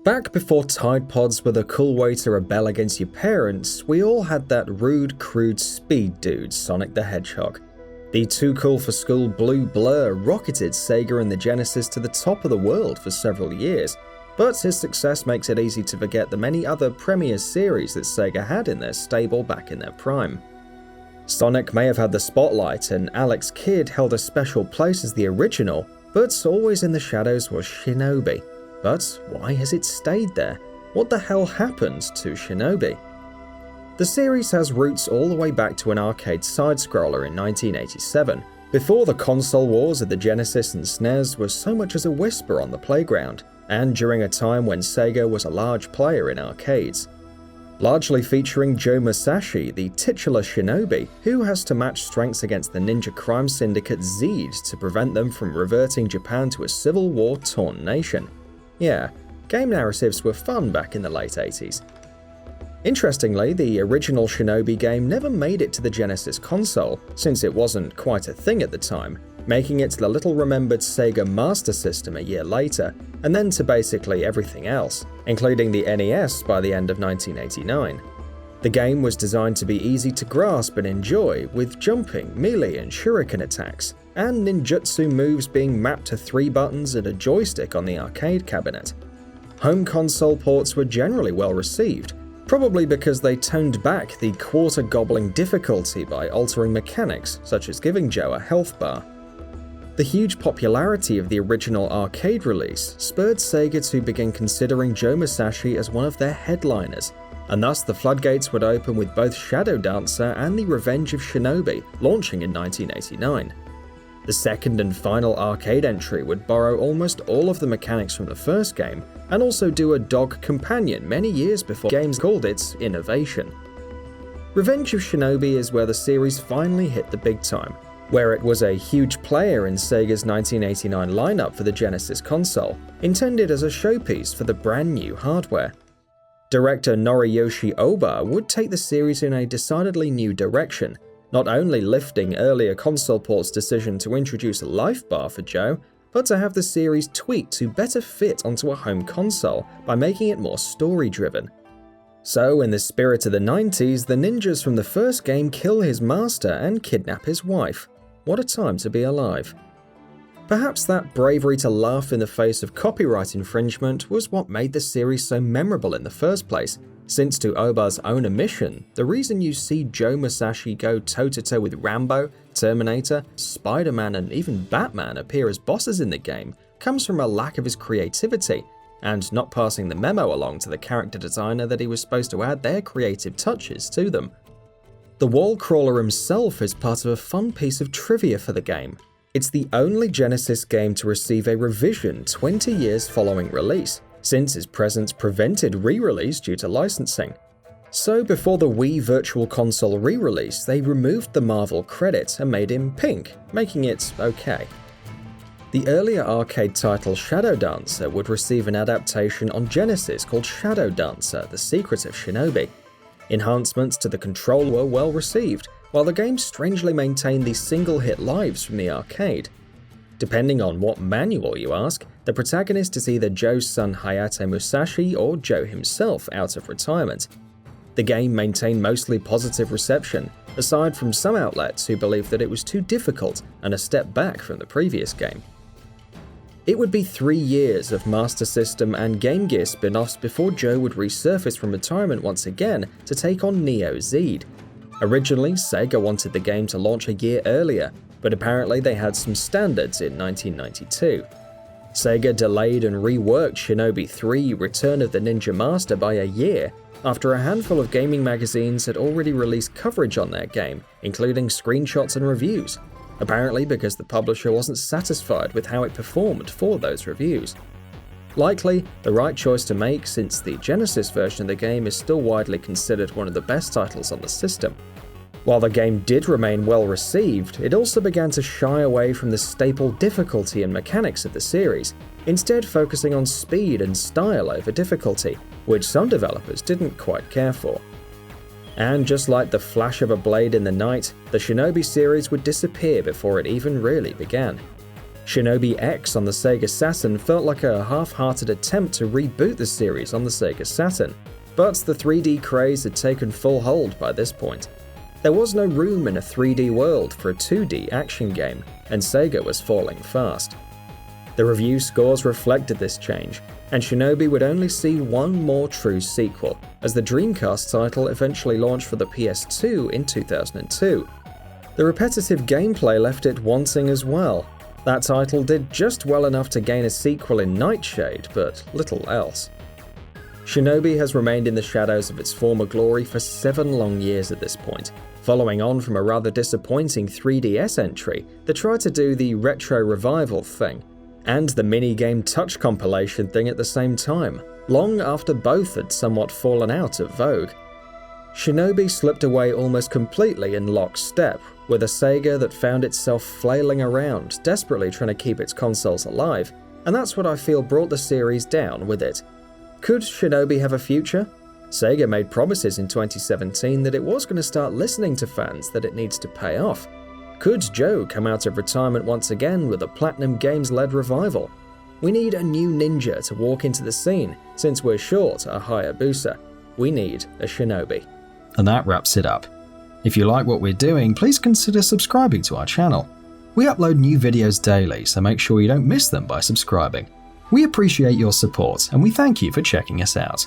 Back before Tide Pods were the cool way to rebel against your parents, we all had that rude, crude speed dude, Sonic the Hedgehog. The too cool for school blue blur rocketed Sega and the Genesis to the top of the world for several years, but his success makes it easy to forget the many other premier series that Sega had in their stable back in their prime. Sonic may have had the spotlight and Alex Kidd held a special place as the original, but always in the shadows was Shinobi. But why has it stayed there? What the hell happened to Shinobi? The series has roots all the way back to an arcade side-scroller in 1987, before the console wars of the Genesis and SNES was so much as a whisper on the playground, and during a time when Sega was a large player in arcades. Largely featuring Joe Musashi, the titular Shinobi, who has to match strengths against the ninja crime syndicate Zed to prevent them from reverting Japan to a civil war-torn nation. Yeah, game narratives were fun back in the late 80s. Interestingly, the original Shinobi game never made it to the Genesis console, since it wasn't quite a thing at the time, making it to the little-remembered Sega Master System a year later, and then to basically everything else, including the NES by the end of 1989. The game was designed to be easy to grasp and enjoy, with jumping, melee and shuriken attacks, and ninjutsu moves being mapped to 3 buttons and a joystick on the arcade cabinet. Home console ports were generally well received, probably because they toned back the quarter-gobbling difficulty by altering mechanics, such as giving Joe a health bar. The huge popularity of the original arcade release spurred Sega to begin considering Joe Musashi as one of their headliners, and thus the floodgates would open with both Shadow Dancer and The Revenge of Shinobi launching in 1989. The second and final arcade entry would borrow almost all of the mechanics from the first game, and also do a dog companion many years before games called its innovation. Revenge of Shinobi is where the series finally hit the big time, where it was a huge player in Sega's 1989 lineup for the Genesis console, intended as a showpiece for the brand new hardware. Director Noriyoshi Oba would take the series in a decidedly new direction, not only lifting earlier console ports' decision to introduce a life bar for Joe, but to have the series tweaked to better fit onto a home console by making it more story-driven. So, in the spirit of the 90s, the ninjas from the first game kill his master and kidnap his wife. What a time to be alive. Perhaps that bravery to laugh in the face of copyright infringement was what made the series so memorable in the first place, since to Oba's own admission, the reason you see Joe Musashi go toe-to-toe with Rambo, Terminator, Spider-Man and even Batman appear as bosses in the game comes from a lack of his creativity, and not passing the memo along to the character designer that he was supposed to add their creative touches to them. The wall crawler himself is part of a fun piece of trivia for the game. It's the only Genesis game to receive a revision 20 years following release, since his presence prevented re-release due to licensing. So before the Wii Virtual Console re-release, they removed the Marvel credit and made him pink, making it okay. The earlier arcade title Shadow Dancer would receive an adaptation on Genesis called Shadow Dancer: The Secret of Shinobi. Enhancements to the control were well received, while the game strangely maintained the single-hit lives from the arcade. Depending on what manual you ask, the protagonist is either Joe's son Hayate Musashi or Joe himself out of retirement. The game maintained mostly positive reception, aside from some outlets who believed that it was too difficult and a step back from the previous game. It would be 3 years of Master System and Game Gear spin-offs before Joe would resurface from retirement once again to take on Neo Zed. Originally, Sega wanted the game to launch a year earlier, but apparently they had some standards in 1992. Sega delayed and reworked Shinobi III: Return of the Ninja Master by a year, after a handful of gaming magazines had already released coverage on their game, including screenshots and reviews, apparently because the publisher wasn't satisfied with how it performed for those reviews. Likely the right choice to make, since the Genesis version of the game is still widely considered one of the best titles on the system. While the game did remain well received, it also began to shy away from the staple difficulty and mechanics of the series, instead focusing on speed and style over difficulty, which some developers didn't quite care for. And just like the flash of a blade in the night, the Shinobi series would disappear before it even really began. Shinobi X on the Sega Saturn felt like a half-hearted attempt to reboot the series on the Sega Saturn, but the 3D craze had taken full hold by this point. There was no room in a 3D world for a 2D action game, and Sega was falling fast. The review scores reflected this change, and Shinobi would only see one more true sequel, as the Dreamcast title eventually launched for the PS2 in 2002. The repetitive gameplay left it wanting as well. That title did just well enough to gain a sequel in Nightshade, but little else. Shinobi has remained in the shadows of its former glory for 7 long years at this point, following on from a rather disappointing 3DS entry that tried to do the retro revival thing, and the minigame touch compilation thing at the same time, long after both had somewhat fallen out of vogue. Shinobi slipped away almost completely in lockstep with a Sega that found itself flailing around, desperately trying to keep its consoles alive, and that's what I feel brought the series down with it. Could Shinobi have a future? Sega made promises in 2017 that it was going to start listening to fans that it needs to pay off. Could Joe come out of retirement once again with a Platinum Games-led revival? We need a new ninja to walk into the scene, since we're short a Hayabusa. We need a Shinobi. And that wraps it up. If you like what we're doing, please consider subscribing to our channel. We upload new videos daily, so make sure you don't miss them by subscribing. We appreciate your support, and we thank you for checking us out.